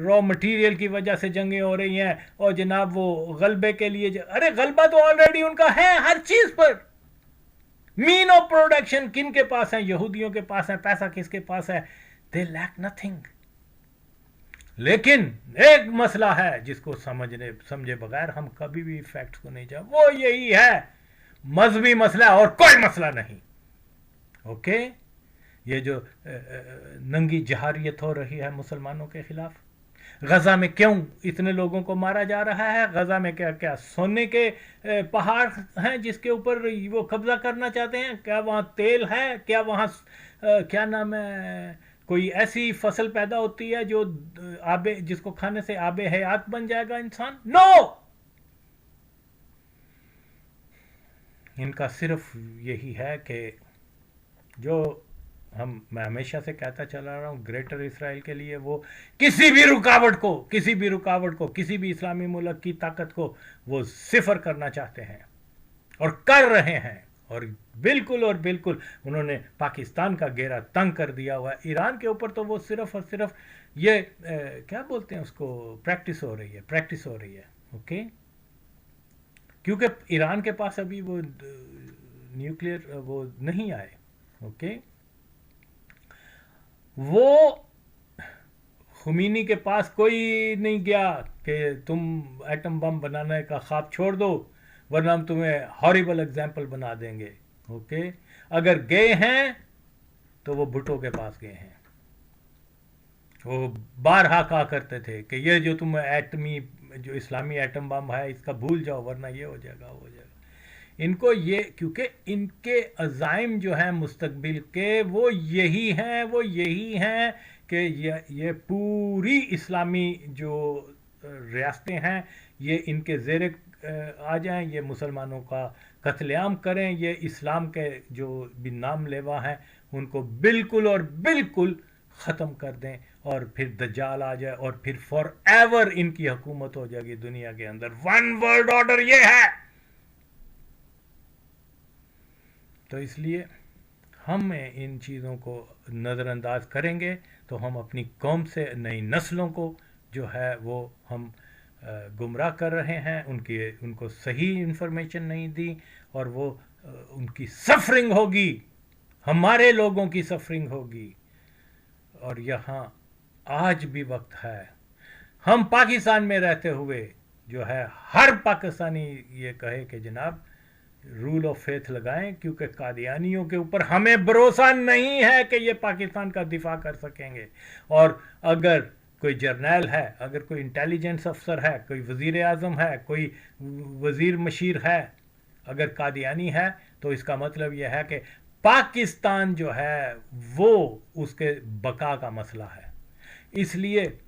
را مٹیریل کی وجہ سے جنگیں ہو رہی ہیں، اور جناب وہ غلبے کے لیے ارے غلبہ تو آلریڈی ان کا ہے ہر چیز پر. مین آف پروڈکشن کن کے پاس ہے؟ یہودیوں کے پاس ہے. پیسہ کس کے پاس ہے؟ They lack nothing. لیکن ایک مسئلہ ہے جس کو سمجھے بغیر ہم کبھی بھی فیکٹس کو نہیں جائیں، وہ یہی ہے مذہبی مسئلہ، اور کوئی مسئلہ نہیں. اوکے، یہ جو ننگی جہاریت ہو رہی ہے مسلمانوں کے خلاف، غزہ میں کیوں اتنے لوگوں کو مارا جا رہا ہے؟ غزہ میں کیا سونے کے پہاڑ ہیں جس کے اوپر وہ قبضہ کرنا چاہتے ہیں؟ کیا وہاں تیل ہے؟ کیا وہاں کیا نام ہے، کوئی ایسی فصل پیدا ہوتی ہے جو جس کو کھانے سے آب حیات بن جائے گا انسان؟ نو. ان کا صرف یہی ہے کہ جو میں ہمیشہ سے کہتا چلا رہا ہوں، گریٹر اسرائیل کے لیے وہ کسی بھی رکاوٹ کو کسی بھی اسلامی ملک کی طاقت کو وہ صفر کرنا چاہتے ہیں. اور कर रहे हैं, और बिल्कुल उन्होंने पाकिस्तान का घेरा तंग कर दिया हुआ है। ईरान के ऊपर तो वो सिर्फ और सिर्फ ये क्या बोलते हैं उसको, प्रैक्टिस हो रही है। ओके, क्योंकि ईरान के पास अभी वो न्यूक्लियर वो नहीं आए। ओके, वो खुमीनी के पास कोई नहीं गया कि तुम एटम बम बनाने का ख्वाब छोड़ दो वरना हम तुम्हें हॉरिबल एग्जाम्पल बना देंगे। ओके, अगर गए हैं तो वो भुट्टो के पास गए हैं। वो बारहा कहा करते थे कि ये जो तुम एटमी जो इस्लामी एटम बम है इसका भूल जाओ वरना ये हो जाएगा वो हो जाएगा। इनको ये, क्योंकि इनके अज़ाइम जो हैं मुस्तकबिल के वो यही हैं कि ये पूरी इस्लामी जो रियासतें हैं ये इनके ज़ेरे आ जाएं, ये मुसलमानों का कत्लेआम करें, ये इस्लाम के जो भी नाम लेवा हैं उनको बिल्कुल ख़त्म कर दें और फिर दज्जाल आ जाए और फिर फॉर एवर इनकी हुकूमत हो जाएगी दुनिया के अंदर। वन वर्ल्ड ऑर्डर ये है। तो इसलिए हम इन चीज़ों को नज़रअंदाज करेंगे तो हम अपनी कौम से नई नस्लों को जो है वो हम गुमराह कर रहे हैं, उनको सही इन्फॉर्मेशन नहीं दी और वो उनकी सफरिंग होगी, हमारे लोगों की सफरिंग होगी। और यहाँ आज भी वक्त है, हम पाकिस्तान में रहते हुए जो है हर पाकिस्तानी ये कहे कि जनाब रूल ऑफ फेथ लगाएं, क्योंकि कादियानियों के ऊपर हमें भरोसा नहीं है कि ये पाकिस्तान का दिफा कर सकेंगे। और अगर कोई जर्नैल है, अगर कोई इंटेलिजेंस अफसर है, कोई वज़ीर आज़म है, कोई वज़ीर मशीर है, अगर कादियानी है तो इसका मतलब यह है कि पाकिस्तान जो है वो उसके बका का मसला है। इसलिए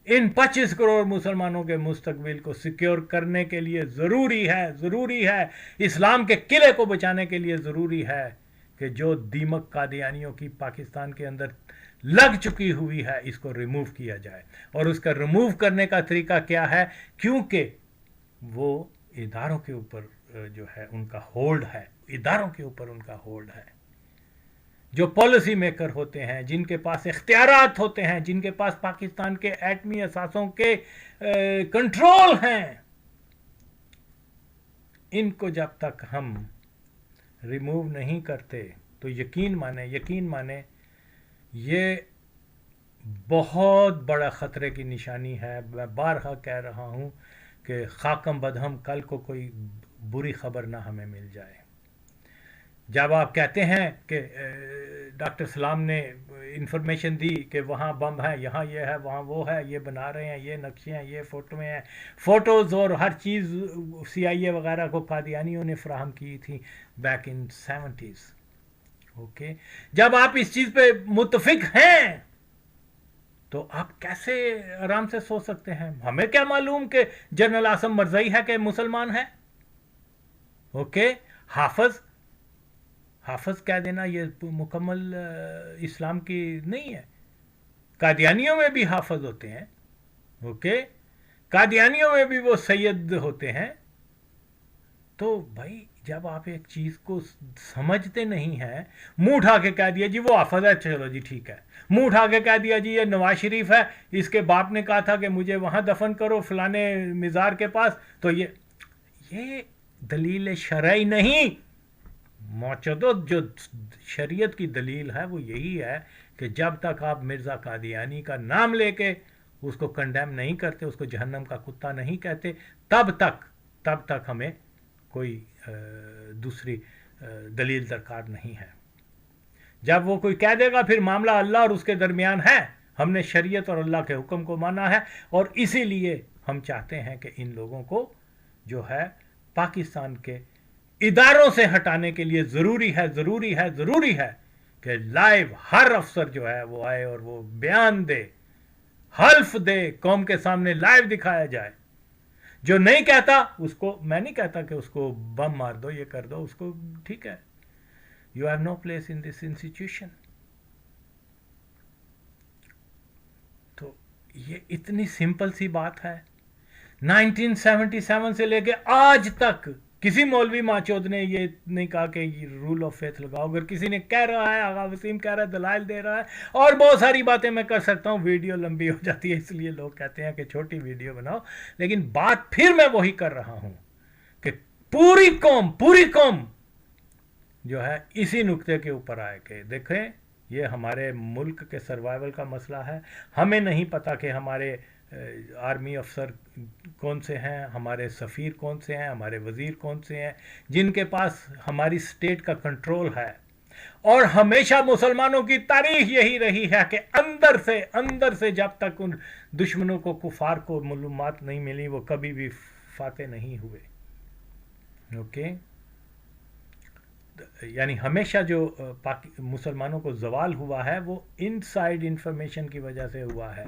इन 25 करोड़ मुसलमानों के मुस्तकबिल को सिक्योर करने के लिए ज़रूरी है, इस्लाम के किले को बचाने के लिए ज़रूरी है कि जो दीमक कादियानियों की पाकिस्तान के अंदर लग चुकी हुई है इसको रिमूव किया जाए। और उसका रिमूव करने का तरीका क्या है, क्योंकि वो इदारों के ऊपर जो है उनका होल्ड है, इदारों के ऊपर उनका होल्ड है, जो पॉलिसी मेकर होते हैं, जिनके पास इख्तियारात होते हैं, जिनके पास पाकिस्तान के एटमी असासों के कंट्रोल हैं, इनको जब तक हम रिमूव नहीं करते तो यकीन माने ये बहुत बड़ा ख़तरे की निशानी है। मैं बारहा कह रहा हूँ कि खाकम बदहम कल को कोई बुरी खबर ना हमें मिल जाए। जब आप कहते हैं कि डॉक्टर सलाम ने इंफॉर्मेशन दी कि वहाँ बम है, यहाँ ये है, वहाँ वो है, ये बना रहे हैं, ये नक्शे हैं, ये फ़ोटो हैं, फ़ोटोज़ और हर चीज़ CIA वगैरह को कादियानियों ने फराहम की थी बैक इन 70s। ओके, जब आप इस चीज़ पे मुत्तफिक हैं तो आप कैसे आराम से सोच सकते हैं? हमें क्या मालूम कि जनरल आसम मरज़ई है कि मुसलमान है। ओके, हाफिज कह देना ये मुकम्मल इस्लाम की नहीं है। कादियानियों में भी हाफिज होते हैं। ओके, कादियानियों में भी वो सैयद होते हैं। तो भाई जब आप एक चीज़ को समझते नहीं हैं, मुंह उठा के कह दिया जी वो हाफिज है, चलो जी ठीक है। मुंह उठा के कह दिया जी ये नवाज शरीफ है, इसके बाप ने कहा था कि मुझे वहाँ दफन करो फलाने मिज़ार के पास, तो ये दलील शरई नहीं। मौजूदा जो शरीयत की दलील है वो यही है कि जब तक आप मिर्ज़ा कादियानी का नाम लेके उसको कंडेम नहीं करते, उसको जहन्नम का कुत्ता नहीं कहते, तब तक हमें कोई दूसरी दलील दरकार नहीं है। जब वो कोई कह देगा फिर मामला अल्लाह और उसके दरमियान है, हमने शरीयत और अल्लाह के हुक्म को माना है। और इसीलिए हम चाहते हैं कि इन लोगों को जो है पाकिस्तान के इदारों से हटाने के लिए ज़रूरी है कि लाइव हर अफसर जो है वो आए और वो बयान दे, हल्फ दे, कौम के सामने लाइव दिखाया जाए। जो नहीं कहता उसको, मैं नहीं कहता कि उसको बम मार दो, ये कर दो, उसको ठीक है, you have no place in this institution. तो ये इतनी सिंपल सी बात है। 1977 से लेके आज तक کسی مولوی ماچود نے یہ نہیں کہا کہ رول آف فیتھ لگاؤ. اگر کسی نے کہہ رہا ہے, آغا وسیم کہہ رہا ہے, دلائل دے رہا ہے, اور بہت ساری باتیں میں کر سکتا ہوں, ویڈیو لمبی ہو جاتی ہے اس لیے لوگ کہتے ہیں کہ چھوٹی ویڈیو بناؤ, لیکن بات پھر میں وہی کر رہا ہوں کہ پوری قوم جو ہے اسی نقطے کے اوپر آئے کہ دیکھیں یہ ہمارے ملک کے سروائیول کا مسئلہ ہے. ہمیں نہیں پتا کہ ہمارے آرمی افسر کون سے ہیں, ہمارے سفیر کون سے ہیں, ہمارے وزیر کون سے ہیں جن کے پاس ہماری سٹیٹ کا کنٹرول ہے. اور ہمیشہ مسلمانوں کی تاریخ یہی رہی ہے کہ اندر سے جب تک ان دشمنوں کو, کفار کو معلومات نہیں ملی, وہ کبھی بھی فاتح نہیں ہوئے. اوکے, یعنی ہمیشہ جو مسلمانوں کو زوال ہوا ہے وہ ان سائڈ انفارمیشن کی وجہ سے ہوا ہے.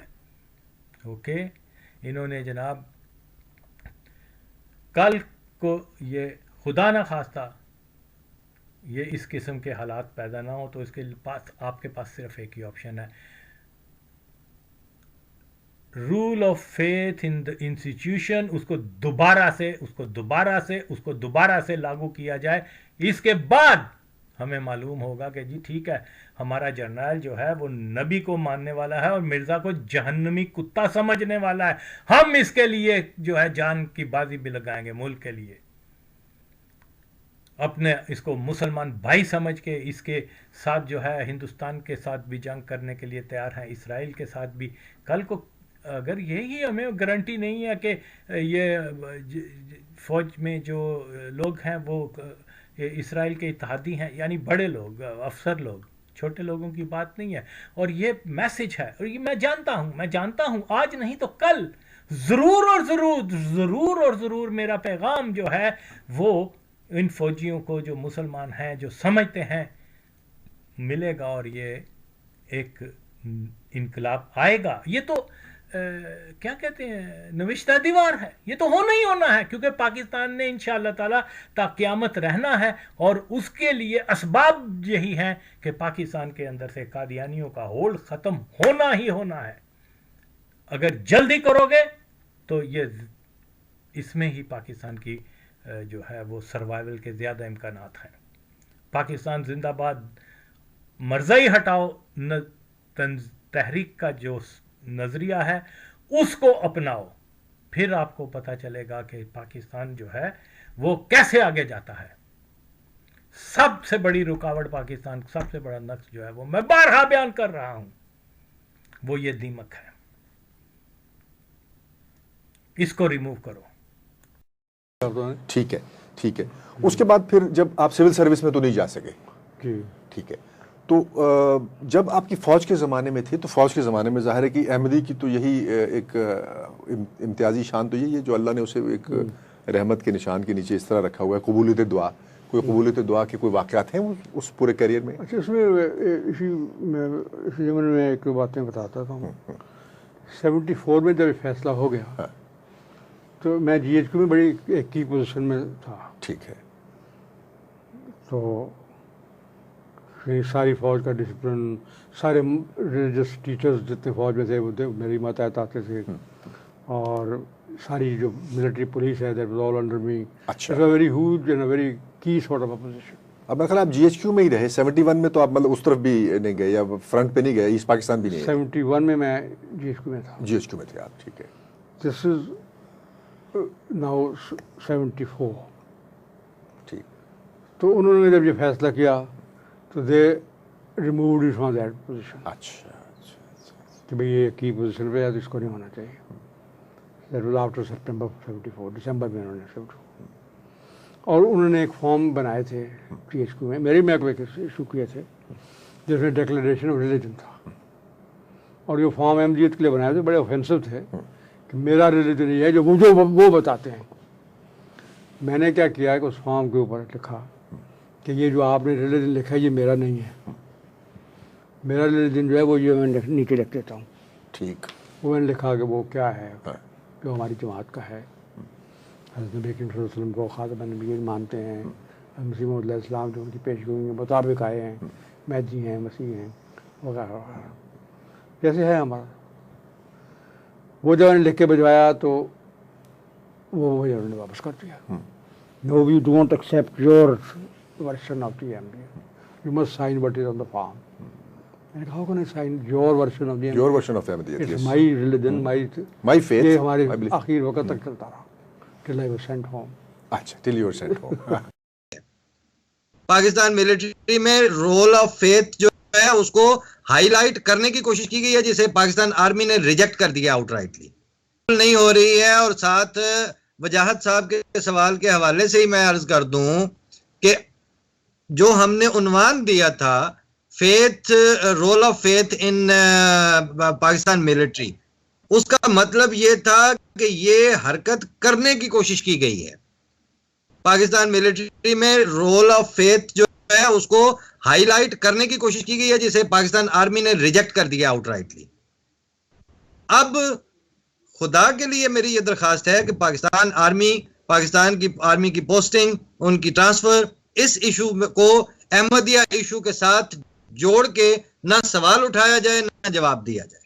اوکے, انہوں نے جناب کل کو یہ خدا نہ خواستہ یہ اس قسم کے حالات پیدا نہ ہو تو اس کے پاس آپ کے پاس صرف ایک ہی آپشن ہے, rule of faith in the institution, اس کو دوبارہ سے لاگو کیا جائے. اس کے بعد ہمیں معلوم ہوگا کہ جی ٹھیک ہے, ہمارا جرنیل جو ہے وہ نبی کو ماننے والا ہے اور مرزا کو جہنمی کتا سمجھنے والا ہے. ہم اس کے لیے جو ہے جان کی بازی بھی لگائیں گے, ملک کے لیے, اپنے اس کو مسلمان بھائی سمجھ کے اس کے ساتھ جو ہے ہندوستان کے ساتھ بھی جنگ کرنے کے لیے تیار ہیں, اسرائیل کے ساتھ بھی. کل کو اگر یہی ہمیں گارنٹی نہیں ہے کہ یہ فوج میں جو لوگ ہیں وہ اسرائیل کے اتحادی ہیں, یعنی بڑے لوگ, افسر لوگ, چھوٹے لوگوں کی بات نہیں ہے, اور یہ میسج ہے, اور یہ میں جانتا ہوں آج نہیں تو کل ضرور اور ضرور میرا پیغام جو ہے وہ ان فوجیوں کو جو مسلمان ہیں جو سمجھتے ہیں ملے گا, اور یہ ایک انقلاب آئے گا. یہ تو کیا کہتے ہیں, نوشتہ دیوار ہے, یہ تو ہونا ہی ہونا ہے, کیونکہ پاکستان نے انشاءاللہ تعالیٰ تا قیامت رہنا ہے, اور اس کے لیے اسباب یہی ہیں کہ پاکستان کے اندر سے قادیانیوں کا ہولڈ ختم ہونا ہی ہونا ہے. اگر جلدی کرو گے تو یہ اس میں ہی پاکستان کی جو ہے وہ سروائیول کے زیادہ امکانات ہیں. پاکستان زندہ باد, مرزائی ہٹاؤ تحریک کا جو نظریہ ہے اس کو اپناؤ, پھر آپ کو پتہ چلے گا کہ پاکستان جو ہے وہ کیسے آگے جاتا ہے. سب سے بڑی رکاوٹ پاکستان, سب سے بڑا نقص جو ہے وہ میں بارہا بیان کر رہا ہوں, وہ یہ دیمک ہے, اس کو ریموو کرو. ٹھیک ہے. اس کے بعد پھر جب آپ سول سروس میں تو نہیں جا سکے, ٹھیک ہے, تو جب آپ کی فوج کے زمانے میں تھے تو فوج کے زمانے میں ظاہر ہے کہ احمدی کی تو یہی ایک امتیازی شان تو یہی ہے جو اللہ نے اسے ایک رحمت کے نشان کے نیچے اس طرح رکھا ہوا ہے, قبولیت دعا. کوئی قبولیت دعا کے کوئی واقعات ہیں اس پورے کیریئر میں؟ اچھا, اس میں اسی زمانے میں ایک باتیں بتاتا تھا ہوں. 74 میں جب فیصلہ ہو گیا تو میں جی ایچ کیو میں بڑی ایک کی پوزیشن میں تھا. ٹھیک ہے. تو ساری فوج کا ڈسپلن, سارے ریلیجس ٹیچرز جتنے فوج میں تھے وہ میری ماتحت آتے تھے, اور ساری جو ملٹری پولیس ہے that was all under me. It's a very huge and a very key sort of a position. اب میرا خیال آپ جی ایچ کیو میں ہی رہے. 71 میں تو آپ مطلب اس طرف بھی نہیں گئے, یا فرنٹ پہ نہیں گئے, ایسٹ پاکستان بھی نہیں گئے؟ 71 میں میں جی ایچ کیو میں تھا. جی ایچ کیو میں تھے آپ, ٹھیک ہے. دس از ناؤ 74. ٹھیک. تو انہوں نے جب یہ فیصلہ کیا تو they removed it from that position. اچھا کہ بھئی یہ کی پوزیشن پہ ہے تو اس کو نہیں ہونا چاہیے. دیٹ واز آفٹر سپٹمبر 74, دسمبر میں انہوں نے 74. اور انہوں نے ایک فارم بنائے تھے جی ایچ کیو میں, میری محکمے کے ایشو کیے تھے, جس میں ڈکلیریشن آف ریلیجن تھا. اور یہ فارم احمدیت کے لیے بنائے تھے, بڑے اوفینسو تھے کہ میرا ریلیجن یہ ہے جو وہ بتاتے ہیں. میں نے کیا کیا کہ اس فارم کے اوپر لکھا کہ یہ جو آپ نے ریلیجن لکھا ہے یہ میرا نہیں ہے, میرا ریلیجن جو ہے وہ یہ میں نیچے لکھ دیتا ہوں. ٹھیک. وہ میں نے لکھا کہ وہ کیا ہے جو ہماری جماعت کا ہے. حضرت نبی کریم صلی اللہ علیہ وسلم کو خاتم النبیین مانتے ہیں, مسیح موعود علیہ السلام جو ان کی پیشگوئی کے مطابق آئے ہیں, مہدی ہیں, مسیح ہیں, وغیرہ وغیرہ, جیسے ہے ہمارا. وہ جب انہوں نے لکھ کے بھجوایا تو وہ انہوں نے واپس کر دیا. No, we don't accept your version of the MBA. You must sign what is on the form. And how can I sign your version of the MBA? Your version of Ahmadiyyat, It's yes. my religion, My faith, یہ ہمارے I believe. آخر وقت تک چلتا رہا. Till I was sent home. اچھا, till you were sent home. Pakistan military میں role of faith جو ہے اس کو ہائی لائٹ کرنے کی کوشش کی گئی ہے، جسے پاکستان آرمی نے ریجیکٹ کر دیا آؤٹ رائٹلی. نہیں ہو رہی ہے. اور ساتھ وجاہت صاحب کے سوال کے حوالے سے ہی میں عرض کر دوں کہ جو ہم نے عنوان دیا تھا faith, rule of faith in Pakistan military, اس کا مطلب یہ تھا کہ یہ حرکت کرنے کی کوشش کی گئی ہے. پاکستان ملٹری میں رول آف فیتھ جو ہے اس کو ہائی لائٹ کرنے کی کوشش کی گئی ہے، جسے پاکستان آرمی نے ریجیکٹ کر دیا آؤٹ رائٹلی. اب خدا کے لیے میری یہ درخواست ہے کہ پاکستان کی آرمی کی پوسٹنگ، ان کی ٹرانسفر، اس ایشو کو احمدیہ ایشو کے ساتھ جوڑ کے نہ سوال اٹھایا جائے نہ جواب دیا جائے.